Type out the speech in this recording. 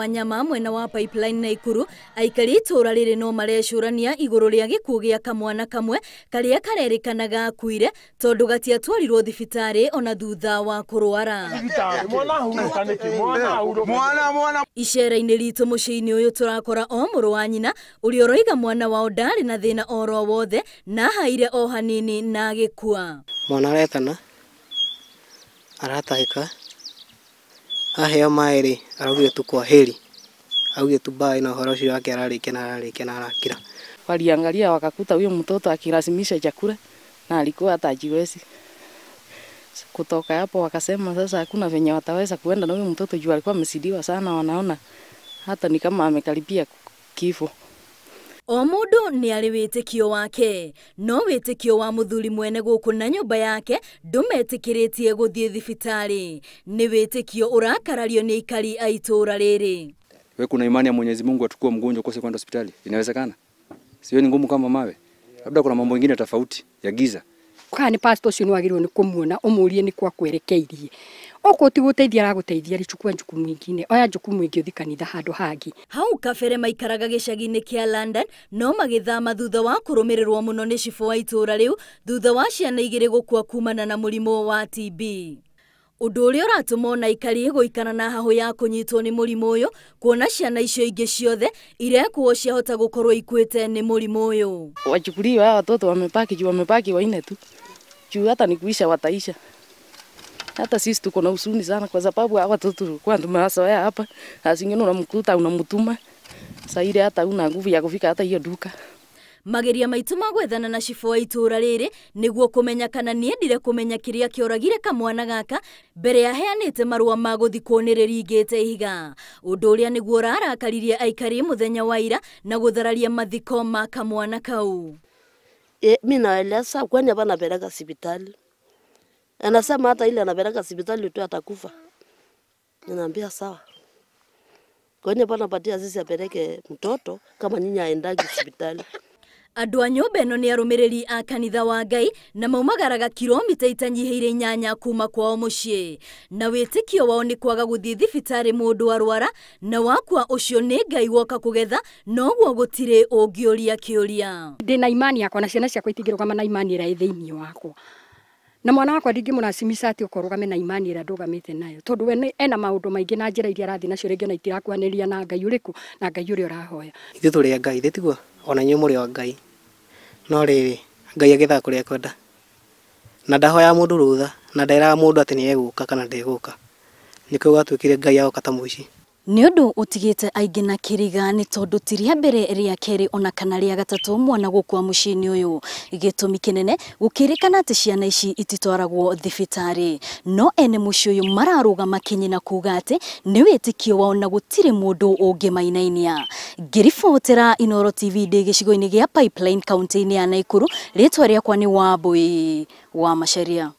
Wanyama mwena wa Pipeline Naikuru aikari itura riri no marecurania iguru ria gikuo gia kamwana kamwe karia karerikanaga akuire tondu gatiatwarirwo thibitari ona thutha wa kurwara. Icera-ini ritu muciini uyu turakora o muru wa nyina uri oroiga mwana wao ndari na thina oro wothe na haire o hanini na agikua. Mwana aretana aratahika aheo mairi araugire tu kwa heri augire tu bye na horo cio yake ararike na arakira. Waliangalia wakakuta huyo mtoto akirasimisha chakula na alikuwa hatajiwezi. Kutoka hapo wakasema sasa hakuna venye wataweza kuenda na huyo mtoto juu alikuwa amesidiwa sana, wanaona hata ni kama amekaribia kifo. O mundu ni ari witikio wake no witikio wa muthuri mwene guku na nyumba yake ndumetikiritie guthie thibitari ni witikio urakarario ni ikari a itura riri. Wewe kuna imani ya Mwenyezi Mungu atukue mgonjwa ukose kwenda hospitali? Inawezekana? Sio ni ngumu kama mawe. Labda kuna mambo mengine tofauti ya giza. Kwa ni pastor cio nwagirwo ni kumuona umurie ni kwa kwerekeirie. Oko ti guteithia araguteithia ricukua njukumu ingine oya njukumu ingi uthi kanitha handu hangi. Hau kabere maikaraga gicagi-ini kia London no magithama thutha wa kurumirirwo muno ni cifo wa itura riu thutha wa ciana igiri gukua kumana na murimo wa TB. Undu uria uratuma na ikari guikana na hahu ya kunyitwo ni murimu uyu kuona ciana icio ingi ciothe irekuo ciahota gukorwo ikuite ni murimu uyu. Wachukuliwa watoto wamepaki waine tu. Juu hata ni kuisha wataisha. Hata sisi tuko na huzuni sana kwa sababu hawa watoto kwa tumewazoea hapa. Asingine unamkuta unamtuma. Sasa ile hata una nguvu ya kufika hata hiyo duka. Mageria maitu magwethana na cifo wa itura riri niguo kumenya kana niendire kumenya kiria kioragire kamwana gaka mbere ya heanite marua ma guthi kuoniriri ingite ihiga. Undu uria niguo rarakaririe aikari muthenya wa ira na guthararia mathiko ma kamwana kau. Mimi naeleza kwani hapa napeleka hospitali. Anasema hata ile anapeleka hospitali tu atakufa. Ninaambia sawa. Kwani hapa napatia sisi apeleke mtoto kama nyinyi aendagi hospitali. Andu a nyumba ino ni arumiriri a kanitha wa Ngai na maumagaraga kilomita itanyihiire 8 kuma kwao mucii na witikio wao ni kwaga guthii thibitari mundu arwara na wakwa ucio ni Ngai woka kugetha noguo gutire ungioria kiuria. Ndina imani yakwa na ciana ciakwa itingirugama na imani ira thiini wakwa. Na mwana wakwa ndingimuracimica ati ukorugame na imani ira ndugamite nayo tondu we ena maundu maingi na njira iria arathi nacio ringi na itirakwaniria na Ngai uriku na Ngai uria urahoya. Ithu turi a Ngai thitiguo ona nyu muri wa Ngai no riri Ngai agitha kuria kwenda na ndahoya mundu rutha na ndaira mundu ati ni eguka kana ndeguka nikyo gwatwikire Ngai agoka ta muici. Ni undu utigite aingi na kiriga ni tondu tiria mbere ria keri ona kana ria gatatu mwana gukua mucini uyu gitumi kinene gukirikana ati ciana ici ititwaragwo thibitari no ene muci uyu mararugama kinyina kuga ati ni witikio wao na gutire mundu ungimainainia. Ngiribotera Inooro TV ndi gicigo-ini gia Pipeline kaunti-ini ya Naikuru ritwa riakwa ni Wambui wa Macharia.